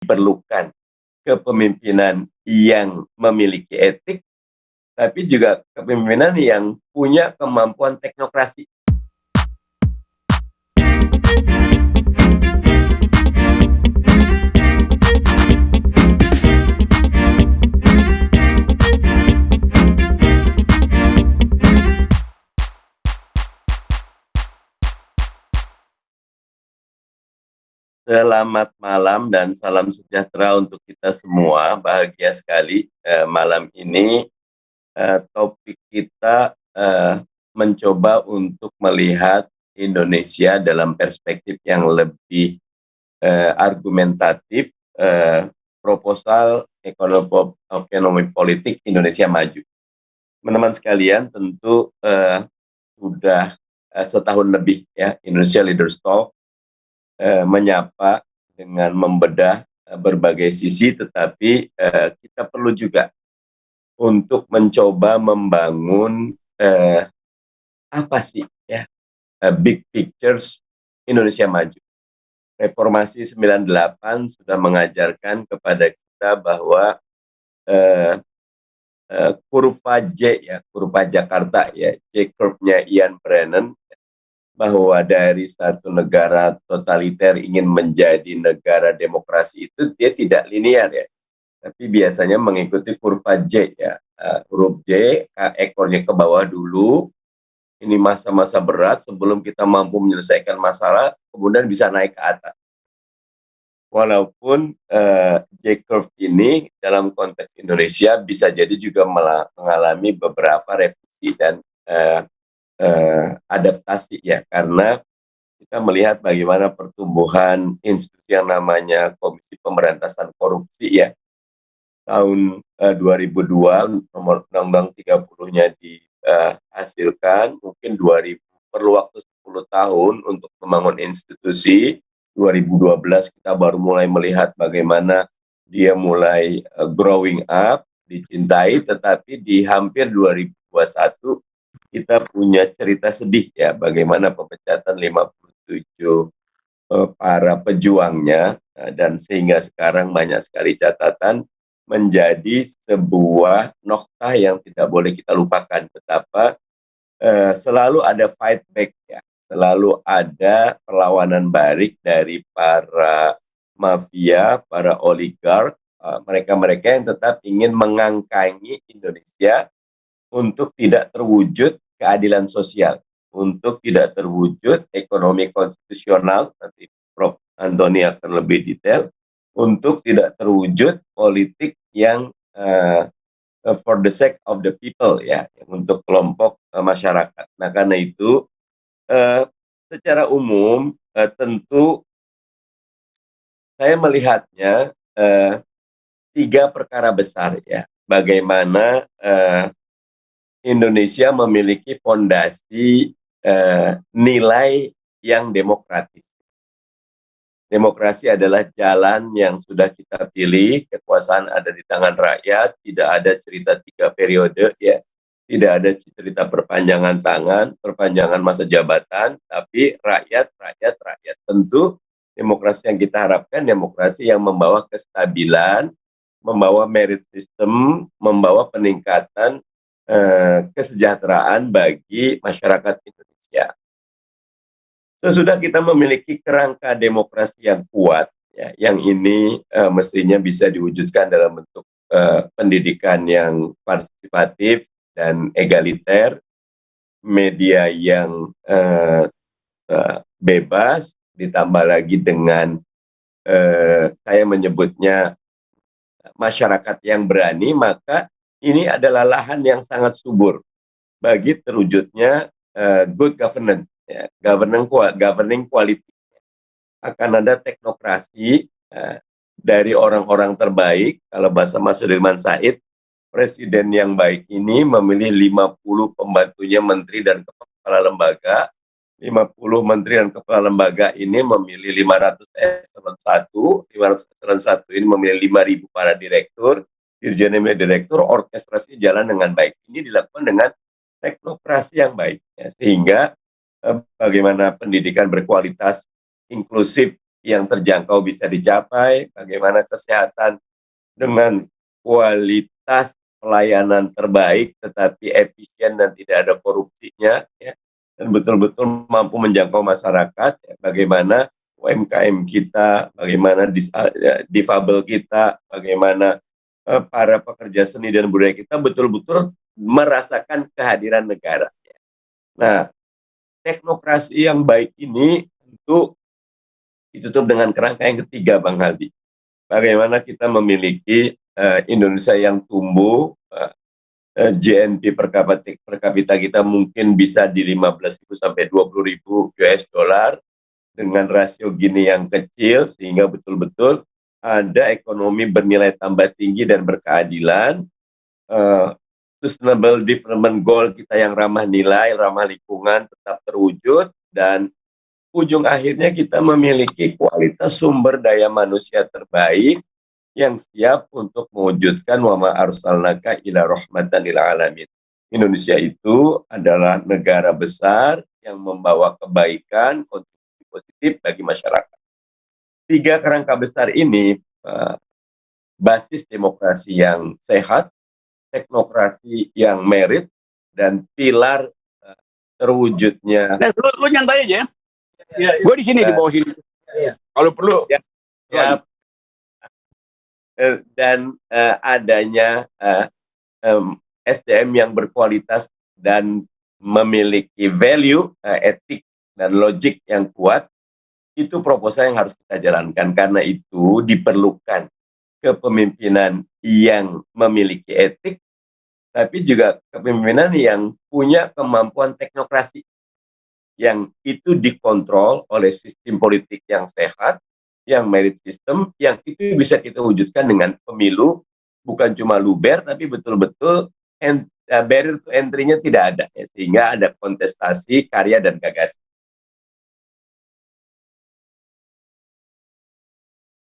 diperlukan kepemimpinan yang memiliki etik, tapi juga kepemimpinan yang punya kemampuan teknokrasi. Selamat malam dan salam sejahtera untuk kita semua. Bahagia sekali malam ini topik kita mencoba untuk melihat Indonesia dalam perspektif yang lebih argumentatif, proposal ekonomi politik Indonesia maju. Teman-teman sekalian, tentu sudah setahun lebih ya Indonesia Leaders Talk menyapa dengan membedah berbagai sisi, tetapi kita perlu juga untuk mencoba membangun apa sih ya big pictures Indonesia maju. Reformasi 98 sudah mengajarkan kepada kita bahwa kurva J ya, kurva Jakarta ya, J curve-nya Ian Brennan, bahwa dari satu negara totaliter ingin menjadi negara demokrasi itu dia tidak linear ya, tapi biasanya mengikuti kurva J ya, huruf J, ekornya ke bawah dulu, ini masa-masa berat sebelum kita mampu menyelesaikan masalah, kemudian bisa naik ke atas. Walaupun J curve ini dalam konteks Indonesia bisa jadi juga mengalami beberapa revisi dan adaptasi ya, karena kita melihat bagaimana pertumbuhan institusi yang namanya Komisi Pemberantasan Korupsi ya, tahun 2002 nomor Undang-Undang 30-nya dihasilkan, mungkin 2000 perlu waktu 10 tahun untuk membangun institusi. 2012 kita baru mulai melihat bagaimana dia mulai growing up, dicintai, tetapi di hampir 2021 kita punya cerita sedih ya, bagaimana pemecatan 57 para pejuangnya, dan sehingga sekarang banyak sekali catatan, menjadi sebuah noktah yang tidak boleh kita lupakan, betapa selalu ada fight back ya, selalu ada perlawanan balik dari para mafia, para oligark, mereka-mereka yang tetap ingin mengangkangi Indonesia untuk tidak terwujud keadilan sosial, untuk tidak terwujud ekonomi konstitusional, nanti Prof. Antoni akan lebih detail, untuk tidak terwujud politik yang for the sake of the people ya, untuk kelompok masyarakat. Nah, karena itu secara umum tentu saya melihatnya tiga perkara besar ya, bagaimana Indonesia memiliki fondasi nilai yang demokratis. Demokrasi adalah jalan yang sudah kita pilih, kekuasaan ada di tangan rakyat, tidak ada cerita 3 periode ya, tidak ada cerita perpanjangan tangan, perpanjangan masa jabatan, tapi rakyat. Tentu demokrasi yang kita harapkan demokrasi yang membawa kestabilan, membawa merit system, membawa peningkatan kesejahteraan bagi masyarakat Indonesia. Sesudah kita memiliki kerangka demokrasi yang kuat, ya, yang ini mestinya bisa diwujudkan dalam bentuk pendidikan yang partisipatif dan egaliter, media yang bebas, ditambah lagi dengan saya menyebutnya masyarakat yang berani, maka ini adalah lahan yang sangat subur bagi terwujudnya good governance, ya, governing quality. Akan ada teknokrasi dari orang-orang terbaik. Kalau bahasa Mas Sudirman Said, presiden yang baik ini memilih 50 pembantunya menteri dan kepala lembaga. 50 menteri dan kepala lembaga ini memilih 500 eselon 1. 500 eselon 1 ini memilih 5.000 para direktur. Dirjen direktur, orkestrasi jalan dengan baik. Ini dilakukan dengan teknokrasi yang baik, ya, sehingga bagaimana pendidikan berkualitas, inklusif, yang terjangkau bisa dicapai, bagaimana kesehatan dengan kualitas pelayanan terbaik tetapi efisien dan tidak ada korupsinya, ya, dan betul-betul mampu menjangkau masyarakat, ya, bagaimana UMKM kita, bagaimana difabel kita, bagaimana para pekerja seni dan budaya kita betul-betul merasakan kehadiran negara. Nah, teknokrasi yang baik ini tentu ditutup dengan kerangka yang ketiga, Bang Haldi. Bagaimana kita memiliki Indonesia yang tumbuh, GNP per kapita kita mungkin bisa di 15.000 sampai 20.000 US dollar dengan rasio Gini yang kecil, sehingga betul-betul ada ekonomi bernilai tambah tinggi dan berkeadilan. Sustainable Development Goal kita yang ramah nilai, ramah lingkungan tetap terwujud, dan ujung akhirnya kita memiliki kualitas sumber daya manusia terbaik yang siap untuk mewujudkan wa ma arsalnaka ila rahmatan lil alamin. Indonesia itu adalah negara besar yang membawa kebaikan, kontribusi positif bagi masyarakat. Tiga kerangka besar ini, basis demokrasi yang sehat, teknokrasi yang merit, dan pilar terwujudnya. Nah, lu nyantai aja ya. Gue di sini, di bawah sini. Kalau perlu. Ya, dan adanya SDM yang berkualitas dan memiliki value, etik, dan logik yang kuat, itu proposal yang harus kita jalankan. Karena itu diperlukan kepemimpinan yang memiliki etik, tapi juga kepemimpinan yang punya kemampuan teknokrasi, yang itu dikontrol oleh sistem politik yang sehat, yang merit system, yang itu bisa kita wujudkan dengan pemilu, bukan cuma luber, tapi betul-betul barrier to entry-nya tidak ada, ya, sehingga ada kontestasi, karya, dan gagasan.